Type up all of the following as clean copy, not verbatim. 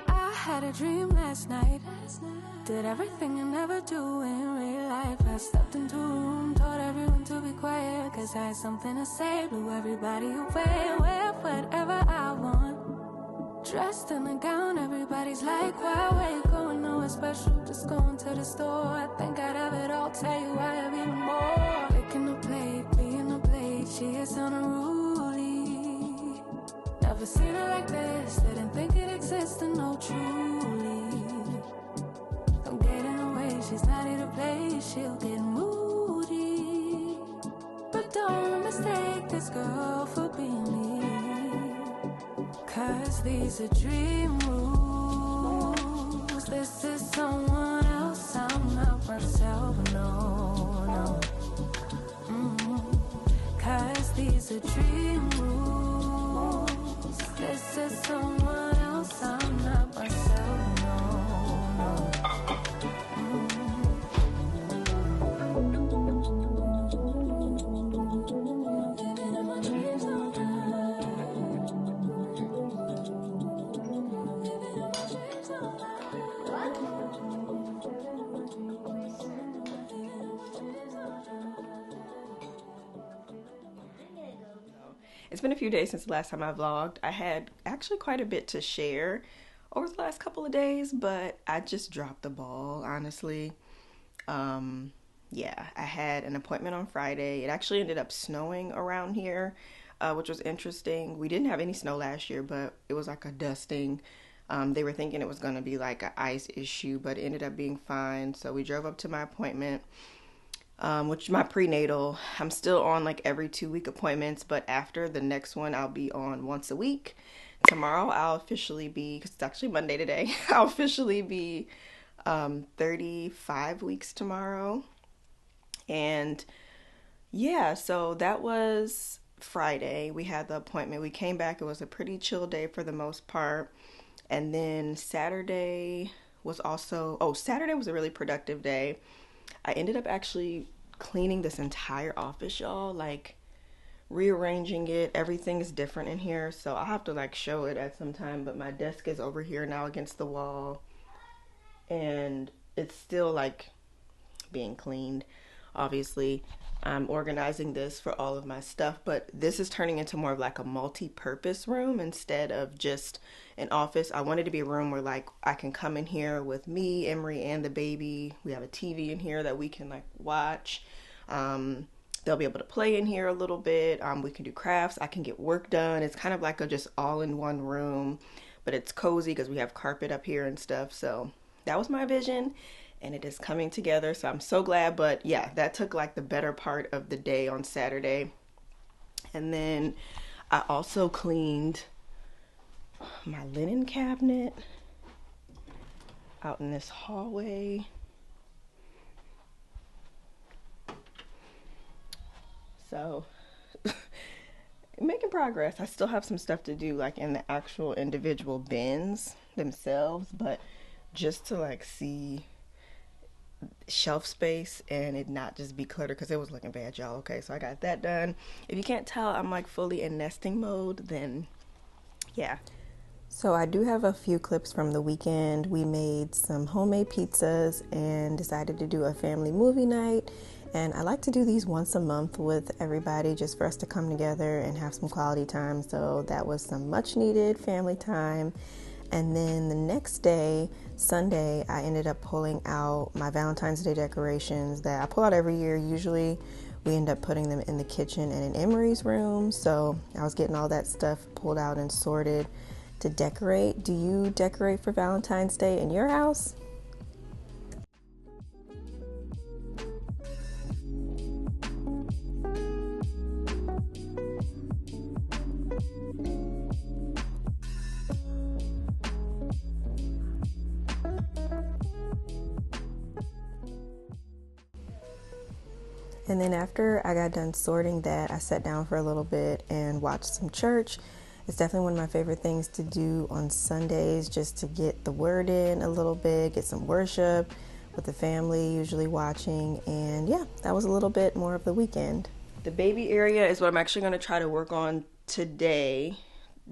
I had a dream last night. Did everything I never do in real life. I stepped into a room, told everyone to be quiet, cause I had something to say. Blew everybody away, wear whatever I want. Dressed in a gown, everybody's like, why, where you going? Nowhere special, just going to the store. I think I'd have it all, tell you I have even more. Picking a plate, being a plate, she is unruly. Never seen her like this, didn't think it existed, no truly. Don't get in her way, she's not here to play, she'll get moody. But don't mistake this girl for being me, cause these are dream rules. This is someone else, I'm not myself, no, no. Cause these are dream rules. This is someone else, I'm not myself, no, no. Living in my dreams all night. Living in my dreams all night. It's been a few days since the last time I vlogged. I had actually quite a bit to share over the last couple of days, but I just dropped the ball, honestly. Yeah, I had an appointment on Friday. It actually ended up snowing around here, which was interesting. We didn't have any snow last year, but it was like a dusting. They were thinking it was going to be like an ice issue, but it ended up being fine. So we drove up to my appointment. Which my prenatal, I'm still on like every 2-week appointments, but after the next one, I'll be on once a week. Tomorrow, I'll officially be, because it's actually Monday today, I'll officially be 35 weeks tomorrow. And yeah, so that was Friday. We had the appointment. We came back. It was a pretty chill day for the most part. And then Saturday was Saturday was a really productive day. I ended up actually cleaning this entire office, y'all, like rearranging it. Everything is different in here, so I'll have to like show it at some time, but my desk is over here now against the wall, and it's still like being cleaned. Obviously, I'm organizing this for all of my stuff, but this is turning into more of like a multi-purpose room instead of just an office. I wanted to be a room where like I can come in here with me, Emery, and the baby. We have a TV in here that we can like watch. They'll be able to play in here a little bit. We can do crafts. I can get work done. It's kind of like a just all-in-one room, but it's cozy because we have carpet up here and stuff. So that was my vision, and it is coming together, so I'm so glad. But yeah, that took like the better part of the day on Saturday. And then I also cleaned my linen cabinet out in this hallway. So making progress. I still have some stuff to do like in the actual individual bins themselves, but just to like see shelf space and it not just be cluttered, because it was looking bad, y'all. Okay, so I got that done. If you can't tell, I'm like fully in nesting mode, then yeah. So I do have a few clips from the weekend. We made some homemade pizzas and decided to do a family movie night. And I like to do these once a month with everybody, just for us to come together and have some quality time. So that was some much needed family time. And then the next day, Sunday, I ended up pulling out my Valentine's Day decorations that I pull out every year. Usually we end up putting them in the kitchen and in Emery's room. So I was getting all that stuff pulled out and sorted to decorate. Do you decorate for Valentine's Day in your house? And then after I got done sorting that, I sat down for a little bit and watched some church. It's definitely one of my favorite things to do on Sundays, just to get the word in a little bit, get some worship with the family, usually watching. And yeah, that was a little bit more of the weekend. The baby area is what I'm actually going to try to work on today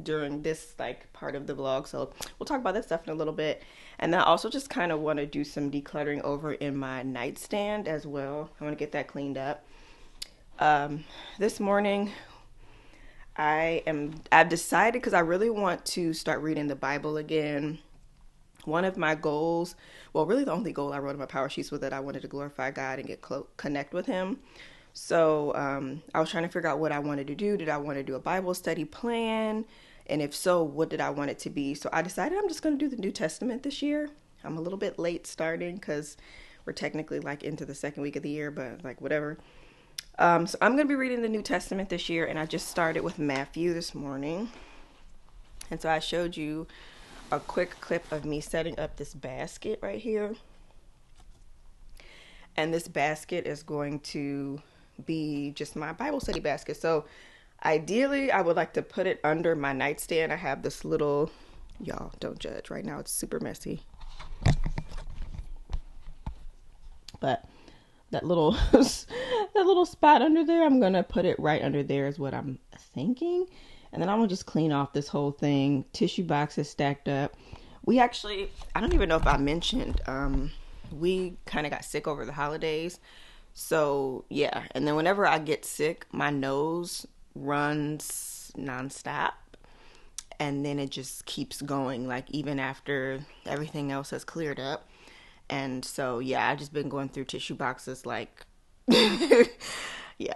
during this like part of the vlog. So we'll talk about that stuff in a little bit. And then I also just kind of want to do some decluttering over in my nightstand as well. I want to get that cleaned up. This morning I've decided, because I really want to start reading the Bible again. One of my goals, well, really the only goal I wrote in my power sheets was that I wanted to glorify God and connect with him. So I was trying to figure out what I wanted to do. Did I want to do a Bible study plan? And if so, what did I want it to be? So I decided I'm just going to do the New Testament this year. I'm a little bit late starting because we're technically like into the second week of the year, but like whatever. So I'm going to be reading the New Testament this year, and I just started with Matthew this morning. And so I showed you a quick clip of me setting up this basket right here. And this basket is going to be just my Bible study basket. So ideally, I would like to put it under my nightstand. I have this little, y'all don't judge right now, it's super messy. But that little spot under there, I'm gonna put it right under there is what I'm thinking. And then I'm gonna just clean off this whole thing. Tissue boxes stacked up. We actually, I don't even know if I mentioned, we kind of got sick over the holidays. So yeah, and then whenever I get sick, my nose runs nonstop. And then it just keeps going, like even after everything else has cleared up. And so yeah, I've just been going through tissue boxes like yeah.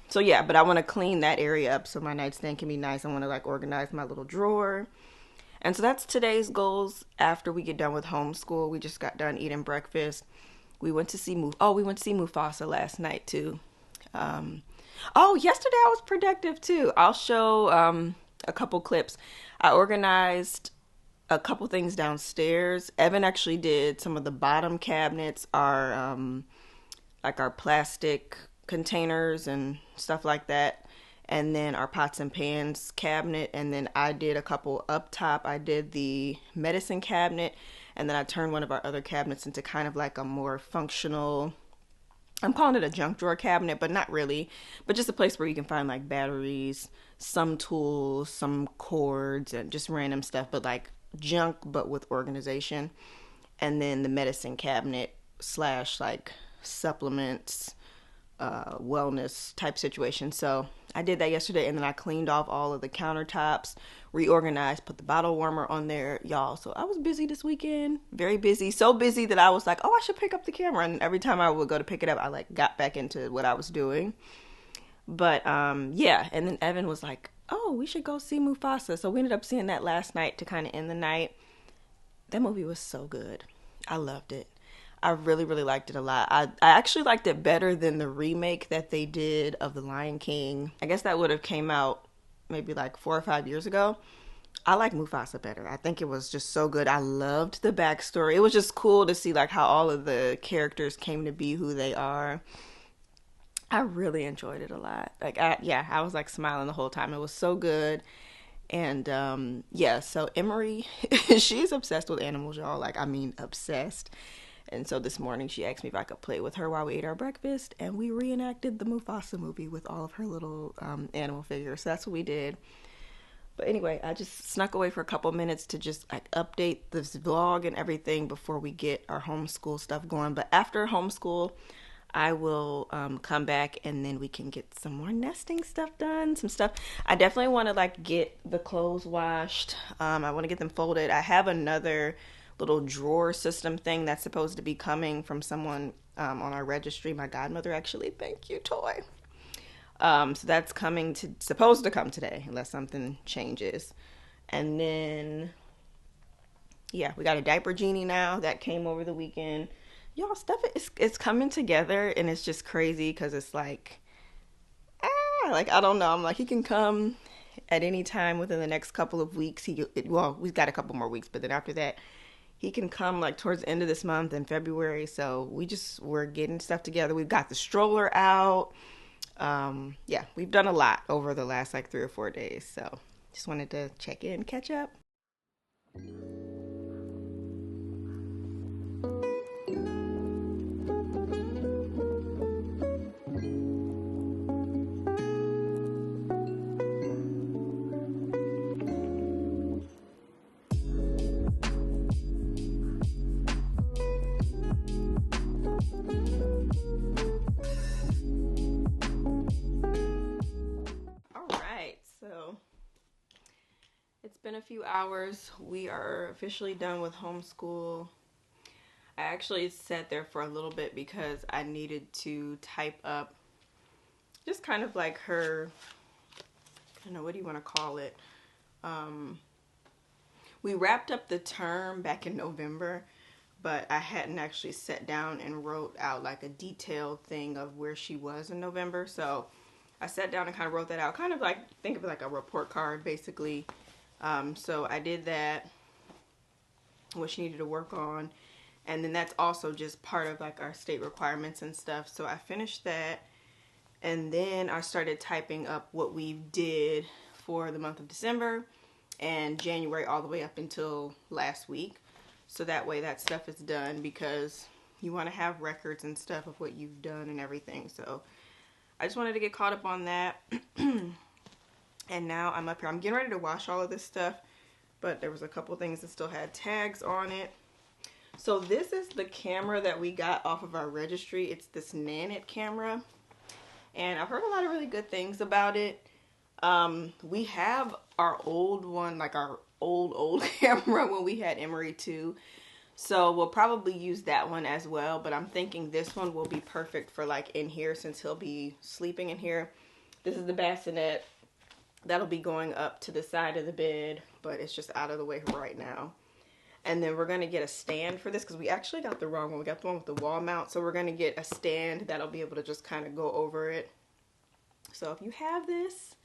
So yeah, but I want to clean that area up so my nightstand can be nice. I want to like organize my little drawer. And so that's today's goals after we get done with homeschool. We just got done eating breakfast. We went to see Mufasa last night too. Yesterday I was productive too. I'll show a couple clips. I organized a couple things downstairs. Evan actually did some of the bottom cabinets, our plastic containers and stuff like that, and then our pots and pans cabinet. And then I did a couple up top. I did the medicine cabinet, and then I turned one of our other cabinets into kind of like a more functional, I'm calling it a junk drawer cabinet, but not really, but just a place where you can find like batteries, some tools, some cords, and just random stuff, but like junk but with organization. And then the medicine cabinet slash like supplements, wellness type situation. So I did that yesterday, and then I cleaned off all of the countertops, reorganized, put the bottle warmer on there, y'all. So I was busy this weekend, very busy, so busy that I was like, oh, I should pick up the camera. And every time I would go to pick it up, I like got back into what I was doing. But yeah, and then Evan was like, oh, we should go see Mufasa. So we ended up seeing that last night to kind of end the night. That movie was so good. I loved it. I really, really liked it a lot. I actually liked it better than the remake that they did of The Lion King. I guess that would have came out maybe like 4 or 5 years ago. I like Mufasa better. I think it was just so good. I loved the backstory. It was just cool to see like how all of the characters came to be who they are. I really enjoyed it a lot. Like I was like smiling the whole time. It was so good. And yeah, so Emery, she's obsessed with animals, y'all. Like, I mean, obsessed. And so this morning she asked me if I could play with her while we ate our breakfast, and we reenacted the Mufasa movie with all of her little animal figures. So that's what we did. But anyway, I just snuck away for a couple minutes to just like update this vlog and everything before we get our homeschool stuff going. But after homeschool, I will come back, and then we can get some more nesting stuff done. Some stuff. I definitely want to like get the clothes washed. I want to get them folded. I have another little drawer system thing that's supposed to be coming from someone on our registry. My godmother actually. Thank you, Toy. So that's supposed to come today unless something changes. And then yeah, we got a diaper genie now that came over the weekend. Y'all, stuff it's coming together, and it's just crazy because it's like I don't know. I'm like, he can come at any time within the next couple of weeks. We've got a couple more weeks, but then after that, he can come like towards the end of this month in February. So we're getting stuff together. We've got the stroller out. Yeah, we've done a lot over the last like 3 or 4 days. So just wanted to check in, catch up. It's been a few hours. We are officially done with homeschool. I actually sat there for a little bit because I needed to type up just kind of like her, I don't know, what do you want to call it? We wrapped up the term back in November, but I hadn't actually sat down and wrote out like a detailed thing of where she was in November. So I sat down and kind of wrote that out, kind of like, think of it like a report card basically. So I did that, what she needed to work on. And then that's also just part of like our state requirements and stuff. So I finished that. And then I started typing up what we did for the month of December and January all the way up until last week. So that way that stuff is done, because you want to have records and stuff of what you've done and everything. So I just wanted to get caught up on that. And now I'm up here. I'm getting ready to wash all of this stuff, but there was a couple things that still had tags on it. So this is the camera that we got off of our registry. It's this Nanit camera, and I've heard a lot of really good things about it. We have our old one, like our old camera when we had Emery too. So we'll probably use that one as well, but I'm thinking this one will be perfect for like in here since he'll be sleeping in here. This is the bassinet. That'll be going up to the side of the bed, but it's just out of the way right now. And then we're going to get a stand for this because we actually got the wrong one. We got the one with the wall mount. So we're going to get a stand that'll be able to just kind of go over it. So if you have this,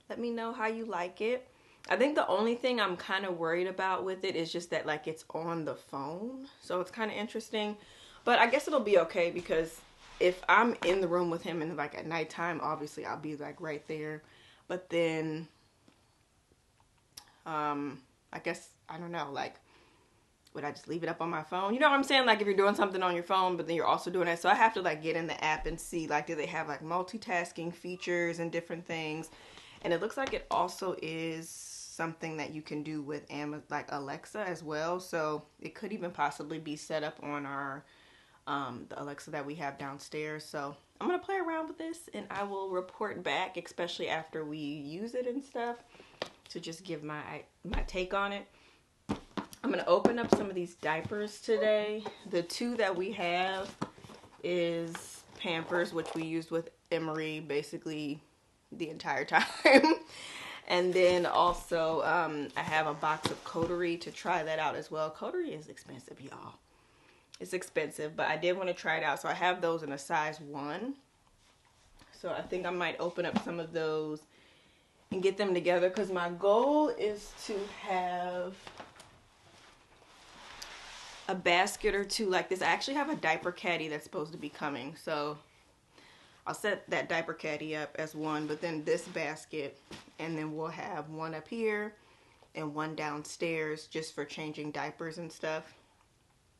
let me know how you like it. I think the only thing I'm kind of worried about with it is just that like it's on the phone. So it's kind of interesting. But I guess it'll be okay, because if I'm in the room with him and like at nighttime, obviously I'll be like right there. But then, I guess, I don't know, like, would I just leave it up on my phone? You know what I'm saying? Like if you're doing something on your phone, but then you're also doing it. So I have to like get in the app and see, like, do they have like multitasking features and different things? And it looks like it also is something that you can do with like Alexa as well. So it could even possibly be set up on our, the Alexa that we have downstairs. So I'm going to play around with this and I will report back, especially after we use it and stuff, to just give my take on it. I'm going to open up some of these diapers today. The two that we have is Pampers, which we used with Emery basically the entire time. And then also I have a box of Coterie to try that out as well. Coterie is expensive, y'all. It's expensive, but I did want to try it out. So I have those in a size 1. So I think I might open up some of those and get them together, because my goal is to have a basket or two like this. I actually have a diaper caddy that's supposed to be coming. So I'll set that diaper caddy up as one, but then this basket, and then we'll have one up here and one downstairs just for changing diapers and stuff.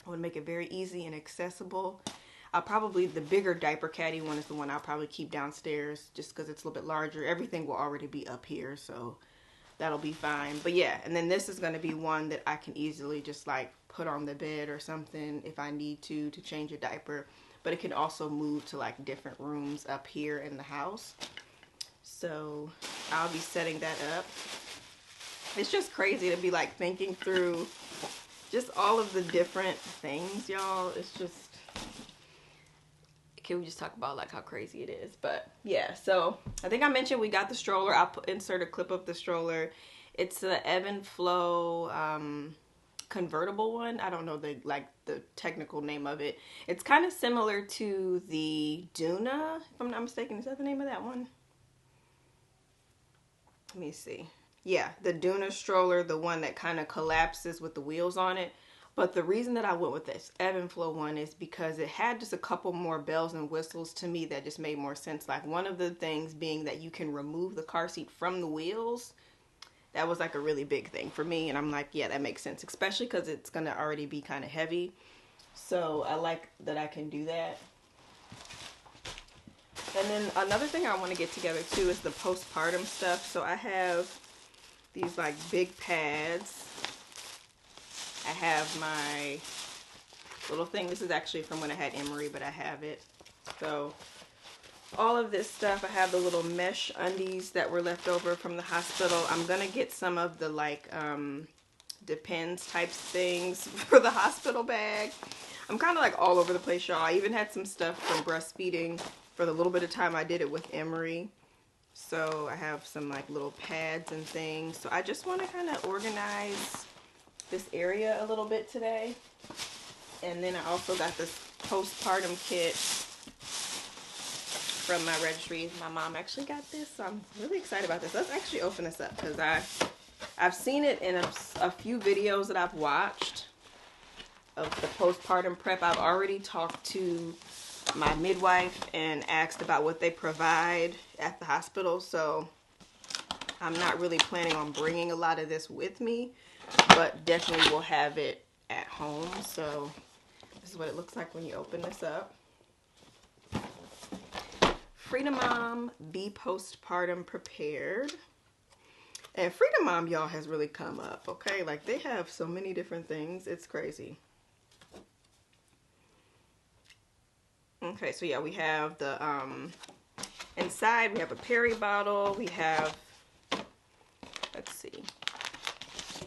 I want to make it very easy and accessible. I'll probably, the bigger diaper caddy one is the one I'll probably keep downstairs just because it's a little bit larger. Everything will already be up here, so that'll be fine. But yeah, and then this is going to be one that I can easily just like put on the bed or something if I need to change a diaper. But it can also move to like different rooms up here in the house. So I'll be setting that up. It's just crazy to be like thinking through just all of the different things, y'all. It's just, can we just talk about like how crazy it is? But yeah, so I think I mentioned we got the stroller. I'll insert a clip of the stroller. It's the ebb and flow convertible one. I don't know the technical name of it. It's kind of similar to the Duna, if I'm not mistaken. Is that the name of that one? Let me see. Yeah, the Duna stroller, the one that kind of collapses with the wheels on it. But the reason that I went with this ebb and flow one is because it had just a couple more bells and whistles to me that just made more sense. Like one of the things being that you can remove the car seat from the wheels. That was like a really big thing for me. And I'm like, yeah, that makes sense. Especially because it's going to already be kind of heavy. So I like that I can do that. And then another thing I want to get together too is the postpartum stuff. So I have these like big pads. I have my little thing. This is actually from when I had Emery, but I have it. So all of this stuff. I have the little mesh undies that were left over from the hospital. I'm gonna get some of the like Depends types things for the hospital bag. I'm kind of like all over the place, y'all. I even had some stuff from breastfeeding for the little bit of time I did it with Emery. So I have some like little pads and things. So I just want to kind of organize this area a little bit today. And then I also got this postpartum kit from my registry. My mom actually got this, so I'm really excited about this. Let's actually open this up because I've seen it in a few videos that I've watched of the postpartum prep. I've already talked to my midwife and asked about what they provide at the hospital, so I'm not really planning on bringing a lot of this with me, but definitely will have it at home. So this is what it looks like when you open this up. Freedom Mom, be postpartum prepared. And Freedom Mom, y'all, has really come up, okay? Like, they have so many different things. It's crazy. Okay, so yeah, we have the, inside, we have a Perry bottle. We have, let's see,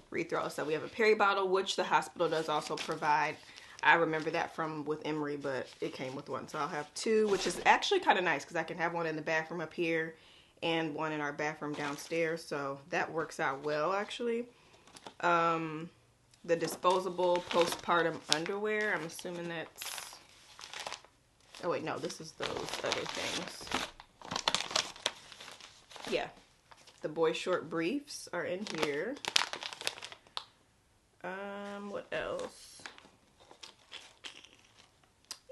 read through all this stuff. We have a Perry bottle, which the hospital does also provide. I remember that from with Emery, but it came with one. So I'll have two, which is actually kind of nice because I can have one in the bathroom up here and one in our bathroom downstairs. So that works out well, actually. The disposable postpartum underwear. I'm assuming that's... Oh, wait, no. This is those other things. Yeah. The boy short briefs are in here. What else?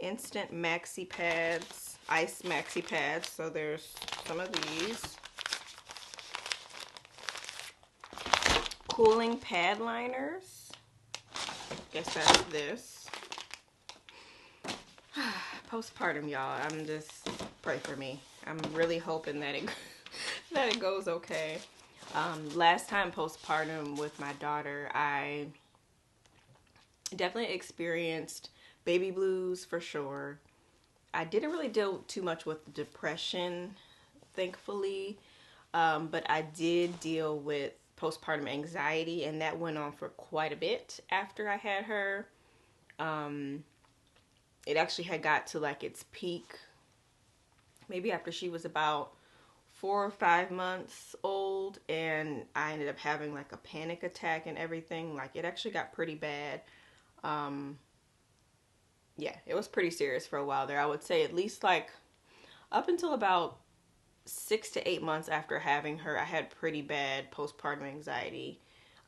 Instant maxi pads, ice maxi pads. So there's some of these. Cooling pad liners. Guess that's this. Postpartum, y'all. I'm just, pray for me. I'm really hoping that it goes okay. Last time postpartum with my daughter, I definitely experienced baby blues for sure. I didn't really deal too much with depression, thankfully, but I did deal with postpartum anxiety, and that went on for quite a bit after I had her. It actually had got to like its peak maybe after she was about 4 or 5 months old, and I ended up having like a panic attack and everything. Like, it actually got pretty bad. Yeah, it was pretty serious for a while there. I would say at least like up until about 6 to 8 months after having her, I had pretty bad postpartum anxiety.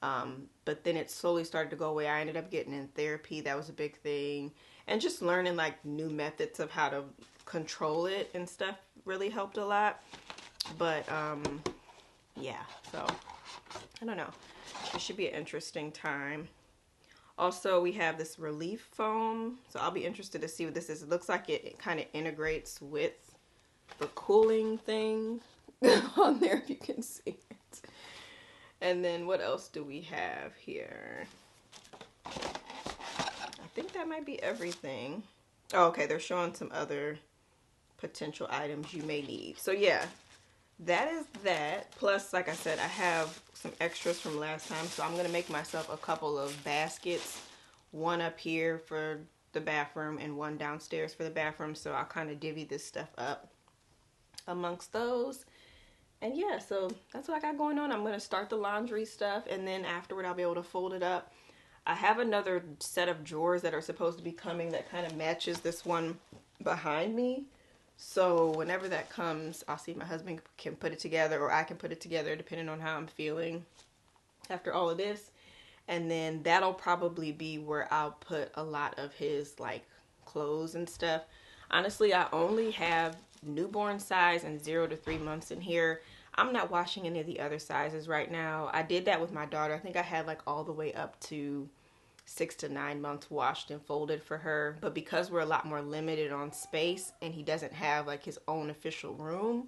But then it slowly started to go away. I ended up getting in therapy. That was a big thing. And just learning like new methods of how to control it and stuff really helped a lot. But yeah, so I don't know. It should be an interesting time. Also, we have this relief foam, so I'll be interested to see what this is. It looks like it kind of integrates with the cooling thing on there, if you can see it. And then what else do we have here? I think that might be everything. Oh, okay, they're showing some other potential items you may need. So yeah, that is that. Plus, like I said, I have some extras from last time, so I'm gonna make myself a couple of baskets, one up here for the bathroom and one downstairs for the bathroom. So I'll kind of divvy this stuff up amongst those. And yeah, so that's what I got going on. I'm gonna start the laundry stuff, and then afterward I'll be able to fold it up. I have another set of drawers that are supposed to be coming that kind of matches this one behind me. So whenever that comes, I'll see if my husband can put it together, or I can put it together depending on how I'm feeling after all of this. And then that'll probably be where I'll put a lot of his like clothes and stuff. Honestly, I only have newborn size and 0 to 3 months in here. I'm not washing any of the other sizes right now. I did that with my daughter. I think I had like all the way up to 6 to 9 months washed and folded for her. But because we're a lot more limited on space and he doesn't have like his own official room,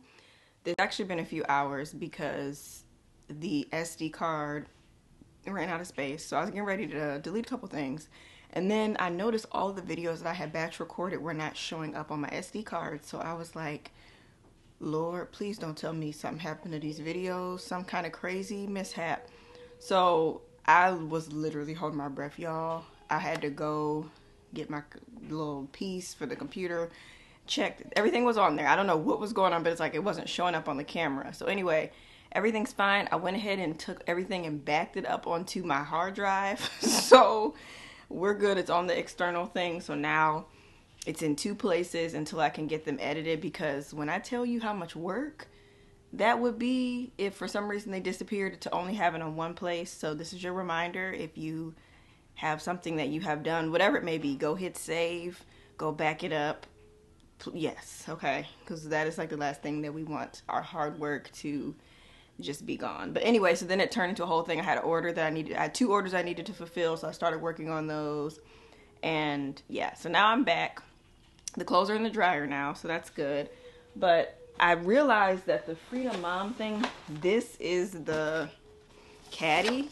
there's actually been a few hours because the SD card ran out of space. So I was getting ready to delete a couple things. And then I noticed all of the videos that I had batch recorded were not showing up on my SD card. So I was like, Lord, please don't tell me something happened to these videos, some kind of crazy mishap. So I was literally holding my breath, y'all. I had to go get my little piece for the computer, checked. Everything was on there. I don't know what was going on, but it's like it wasn't showing up on the camera. So anyway, everything's fine. I went ahead and took everything and backed it up onto my hard drive. So we're good. It's on the external thing. So now it's in 2 places until I can get them edited, because when I tell you how much work that would be if for some reason they disappeared, to only have it on 1 place. So this is your reminder. If you have something that you have done, whatever it may be, go hit save, go back it up. Yes, okay, because that is like the last thing that we want, our hard work to just be gone. But anyway, so then it turned into a whole thing. I had I had 2 orders I needed to fulfill, so I started working on those. And yeah, so now I'm back. The clothes are in the dryer now, so that's good. But I realized that the Freedom Mom thing, this is the caddy.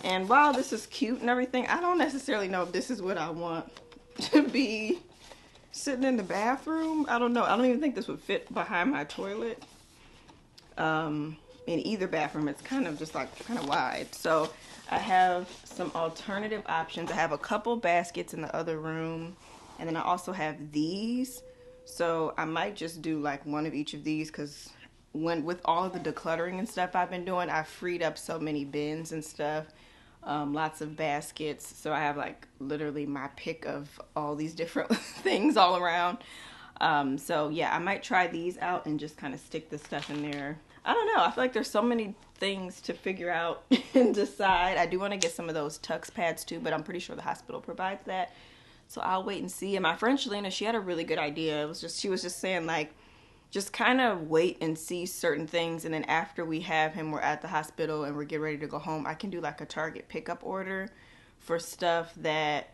And while this is cute and everything, I don't necessarily know if this is what I want to be sitting in the bathroom. I don't know. I don't even think this would fit behind my toilet. In either bathroom, it's kind of just like kind of wide. So I have some alternative options. I have a couple baskets in the other room. And then I also have these. So I might just do like one of each of these, because with all of the decluttering and stuff I've been doing, I've freed up so many bins and stuff. Lots of baskets. So I have like literally my pick of all these different things all around. So yeah, I might try these out and just kind of stick the stuff in there. I don't know. I feel like there's so many things to figure out and decide. I do want to get some of those Tux pads too, but I'm pretty sure the hospital provides that. So I'll wait and see. And my friend Shalina, she had a really good idea. She was just saying like, just kind of wait and see certain things. And then after we have him, we're at the hospital and we're getting ready to go home, I can do like a Target pickup order for stuff that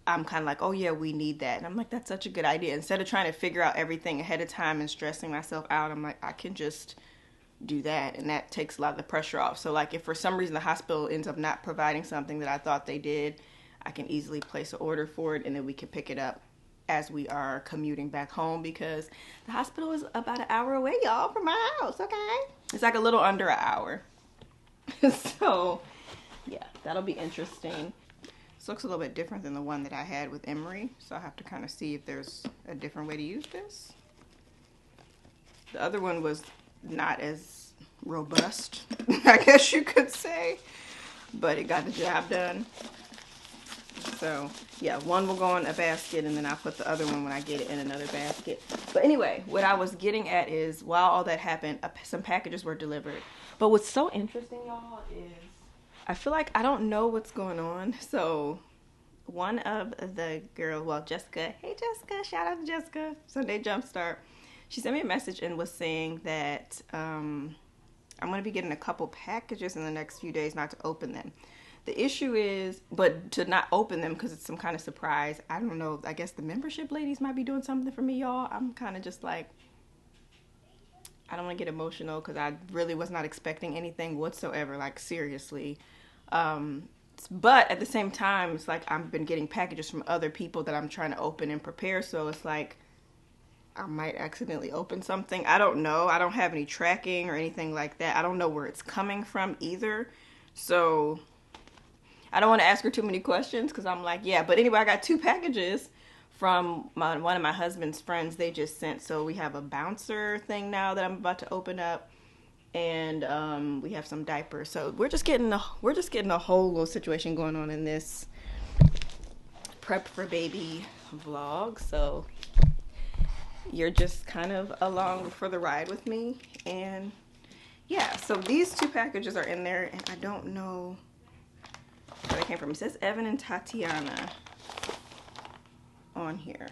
I'm kind of like, oh yeah, we need that. And I'm like, that's such a good idea. Instead of trying to figure out everything ahead of time and stressing myself out, I'm like, I can just do that. And that takes a lot of the pressure off. So like if for some reason the hospital ends up not providing something that I thought they did, I can easily place an order for it, and then we can pick it up as we are commuting back home, because the hospital is about an hour away, y'all, from my house, okay? It's like a little under an hour. So, yeah, that'll be interesting. This looks a little bit different than the one that I had with Emery, so I'll have to kind of see if there's a different way to use this. The other one was not as robust, I guess you could say, but it got the job done. So yeah, one will go in a basket, and then I'll put the other one when I get it in another basket. But anyway, what I was getting at is, while all that happened, some packages were delivered. But what's so interesting, y'all, is I feel like I don't know what's going on. So one of the girls, well, Jessica, hey Jessica, shout out to Jessica, Sunday Jumpstart, she sent me a message and was saying that I'm going to be getting a couple packages in the next few days, not to open them. The issue is, but to not open them because it's some kind of surprise. I don't know. I guess the membership ladies might be doing something for me, y'all. I'm kind of just like, I don't want to get emotional because I really was not expecting anything whatsoever. Like, seriously. But at the same time, it's like I've been getting packages from other people that I'm trying to open and prepare. So it's like I might accidentally open something. I don't know. I don't have any tracking or anything like that. I don't know where it's coming from either. So I don't want to ask her too many questions because I'm like, yeah. But anyway, I got 2 packages from one of my husband's friends. They just sent. So we have a bouncer thing now that I'm about to open up, and we have some diapers. So we're just getting a whole little situation going on in this prep for baby vlog. So you're just kind of along for the ride with me. And yeah, so these 2 packages are in there, and I don't know where they came from. It says Evan and Tatiana on here,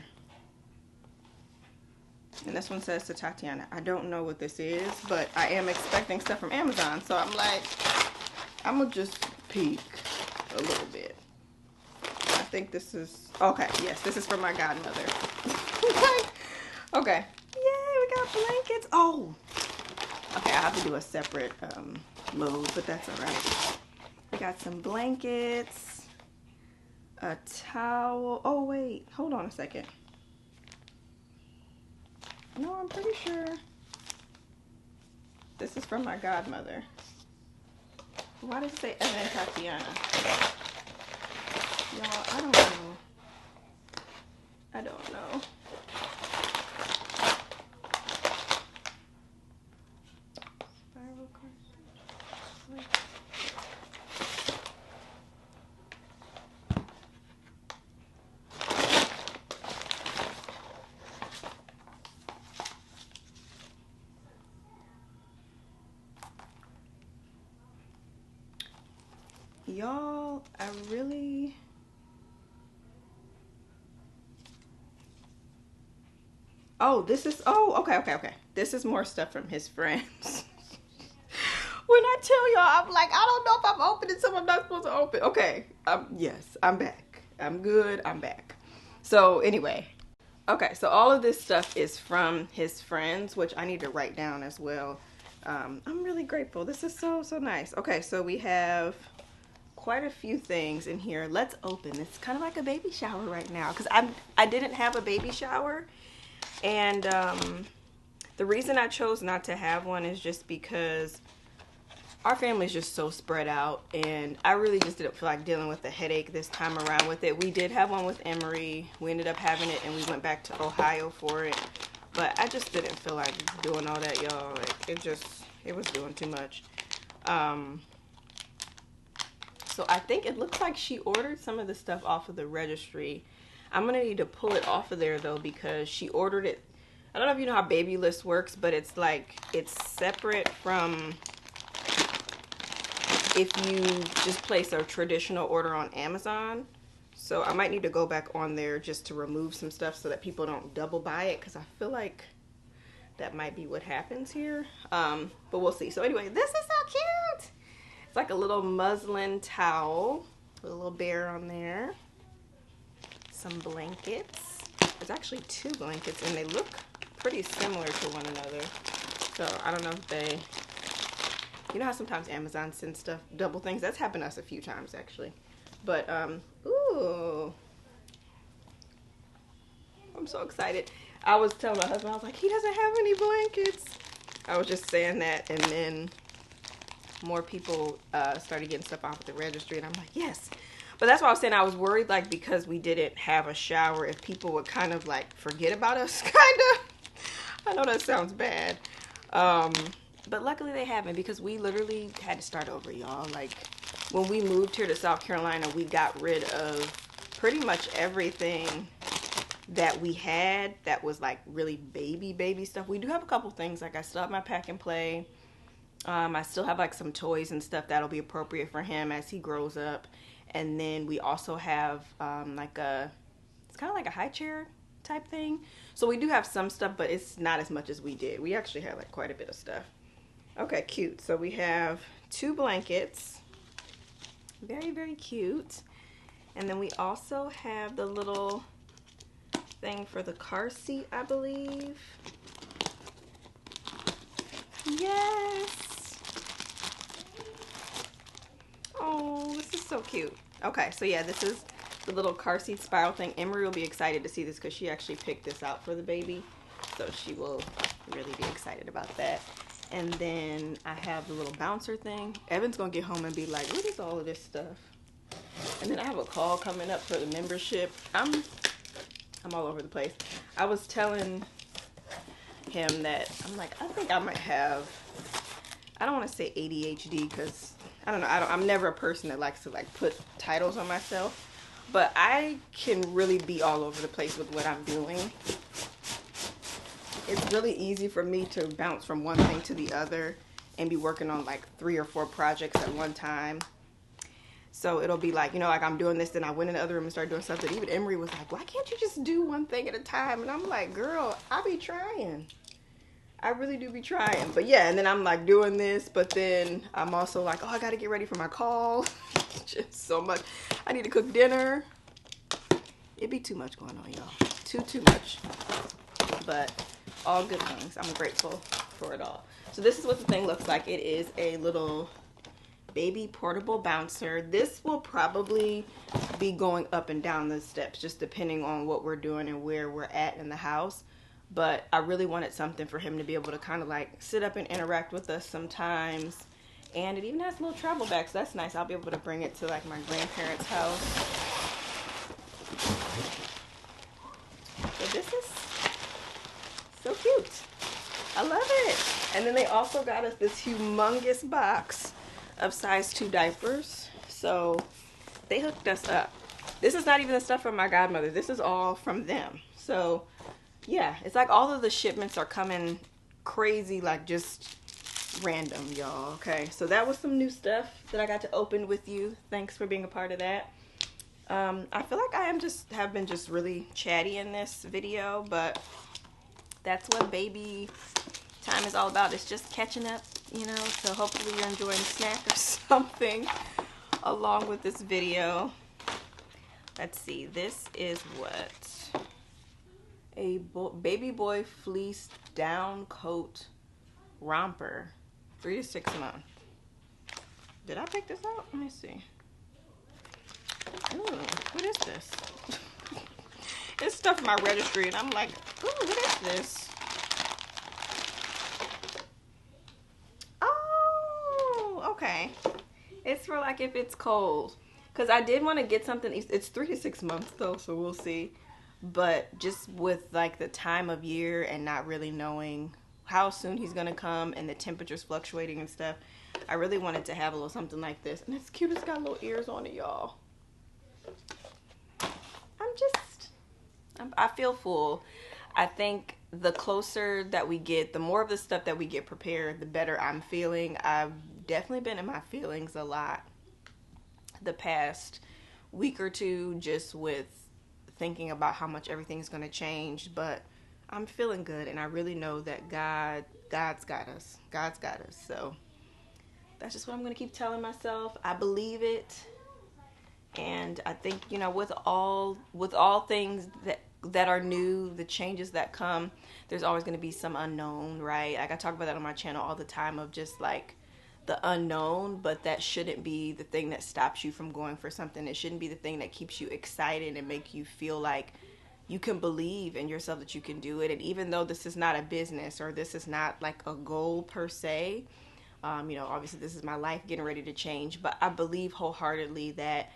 and this one says to Tatiana. I don't know what this is, but I am expecting stuff from Amazon, so I'm like, I'm gonna just peek a little bit. I think this is, okay, yes, this is for my godmother. Okay, yay, we got blankets. Oh, okay, I have to do a separate mode, but that's all right. We got some blankets, a towel. Oh, wait. Hold on a second. No, I'm pretty sure. This is from my godmother. Why does it say Evan and Tatiana? Y'all, I don't know. I don't know. Spiral card. Y'all, I really... Oh, this is... Oh, okay. This is more stuff from his friends. When I tell y'all, I'm like, I don't know if I'm opening something I'm not supposed to open. Okay, yes, I'm back. I'm good, I'm back. So, anyway. Okay, so all of this stuff is from his friends, which I need to write down as well. I'm really grateful. This is so nice. Okay, so we have... quite a few things in here. Let's open. It's kind of like a baby shower right now because I didn't have a baby shower, and the reason I chose not to have one is just because our family is just so spread out, and I really just didn't feel like dealing with the headache this time around with it. We did have one with Emery. We ended up having it, and we went back to Ohio for it, but I just didn't feel like doing all that, y'all. Like, it was doing too much. So I think it looks like she ordered some of the stuff off of the registry. I'm going to need to pull it off of there, though, because she ordered it. I don't know if you know how Baby List works, but it's like, it's separate from if you just place a traditional order on Amazon. So I might need to go back on there just to remove some stuff so that people don't double buy it, because I feel like that might be what happens here. But we'll see. So anyway, this is so cute. It's like a little muslin towel with a little bear on there. Some blankets. There's actually 2 blankets, and they look pretty similar to one another. So I don't know if they... You know how sometimes Amazon sends stuff, double things? That's happened to us a few times, actually. But, ooh. I'm so excited. I was telling my husband, I was like, he doesn't have any blankets. I was just saying that, and then... more people started getting stuff off at the registry, and I'm like, yes. But that's why I was saying I was worried, like, because we didn't have a shower, if people would kind of like forget about us, kind of. I know that sounds bad, but luckily they haven't, because we literally had to start over, y'all. Like, when we moved here to South Carolina, we got rid of pretty much everything that we had that was like really baby stuff. We do have a couple things, like I still have my pack and play. I still have like some toys and stuff that'll be appropriate for him as he grows up. And then we also have it's kind of like a high chair type thing. So we do have some stuff, but it's not as much as we did. We actually have like quite a bit of stuff. Okay, cute. So we have 2 blankets. Very cute. And then we also have the little thing for the car seat, I believe. Yes. Oh, this is so cute. Okay, so yeah, this is the little car seat spiral thing. Emery will be excited to see this because she actually picked this out for the baby. So she will really be excited about that. And then I have the little bouncer thing. Evan's going to get home and be like, what is all of this stuff? And then I have a call coming up for the membership. I'm all over the place. I was telling him that I'm like, I think I might have, I don't want to say ADHD because I don't know, I'm never a person that likes to like put titles on myself, but I can really be all over the place with what I'm doing. It's really easy for me to bounce from one thing to the other and be working on like 3 or 4 projects at one time. So it'll be like, you know, like I'm doing this, then I went in the other room and started doing something. Even Emery was like, why can't you just do one thing at a time? And I'm like, girl, I be trying. I really do be trying. But yeah, and then I'm like doing this, but then I'm also like, oh, I got to get ready for my call. Just so much. I need to cook dinner. It'd be too much going on, y'all. Too much. But all good things. I'm grateful for it all. So this is what the thing looks like. It is a little baby portable bouncer. This will probably be going up and down the steps, just depending on what we're doing and where we're at in the house. but I really wanted something for him to be able to kind of like sit up and interact with us sometimes. And it even has a little travel bag, so that's nice. I'll be able to bring it to like my grandparents' house. So this is so cute. I love it. And then they also got us this humongous box of size 2 diapers. So they hooked us up. This is not even the stuff from my godmother. This is all from them. So yeah, it's like all of the shipments are coming crazy, like just random, y'all. Okay, so that was some new stuff that I got to open with you. Thanks for being a part of that. I feel like I have been just really chatty in this video, but that's what baby time is all about. It's just catching up, you know, so hopefully you're enjoying a snack or something along with this video. Let's see, this is what? A baby boy fleece down coat romper, 3 to 6 months. Did I pick this out? Let me see. Ooh, what is this? It's stuff from my registry, and I'm like, ooh, what is this? Oh, okay. It's for like if it's cold. Because I did want to get something. It's 3 to 6 months though, so we'll see. But just with like the time of year and not really knowing how soon he's gonna come and the temperatures fluctuating and stuff, I really wanted to have a little something like this. And it's cute. It's got little ears on it, y'all. I feel full. I think the closer that we get, the more of the stuff that we get prepared, the better I'm feeling. I've definitely been in my feelings a lot the past week or two, just with thinking about how much everything's going to change, but I'm feeling good, and I really know that God's got us. God's got us. So that's just what I'm going to keep telling myself. I believe it. And I think, you know, with all things that are new, the changes that come, there's always going to be some unknown, right? Like I talk about that on my channel all the time, of just like the unknown, but that shouldn't be the thing that stops you from going for something. It shouldn't be the thing that keeps you excited and make you feel like you can believe in yourself, that you can do it. And even though this is not a business, or this is not like a goal per se, you know, obviously this is my life getting ready to change, but I believe wholeheartedly that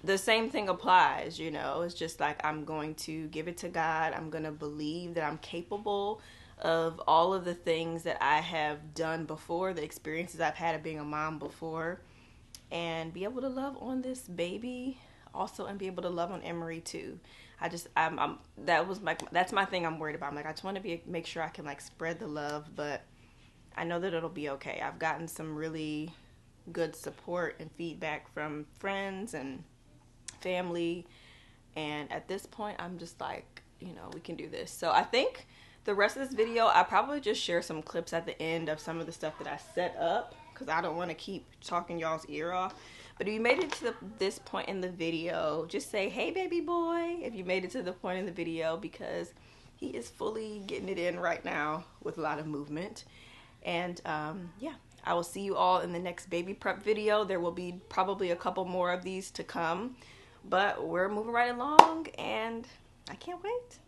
the same thing applies. You know, it's just like I'm going to give it to God. I'm going to believe that I'm capable of all of the things that I have done before, the experiences I've had of being a mom before, and be able to love on this baby also, and be able to love on Emery too. That's my thing I'm worried about. I'm like, I just want to make sure I can like spread the love, but I know that it'll be okay. I've gotten some really good support and feedback from friends and family, and at this point I'm just like, you know, we can do this. So I think the rest of this video, I probably just share some clips at the end of some of the stuff that I set up, because I don't want to keep talking y'all's ear off. But if you made it to this point in the video, just say, hey baby boy, if you made it to the point in the video, because he is fully getting it in right now with a lot of movement. And yeah, I will see you all in the next baby prep video. There will be probably a couple more of these to come, but we're moving right along, and I can't wait.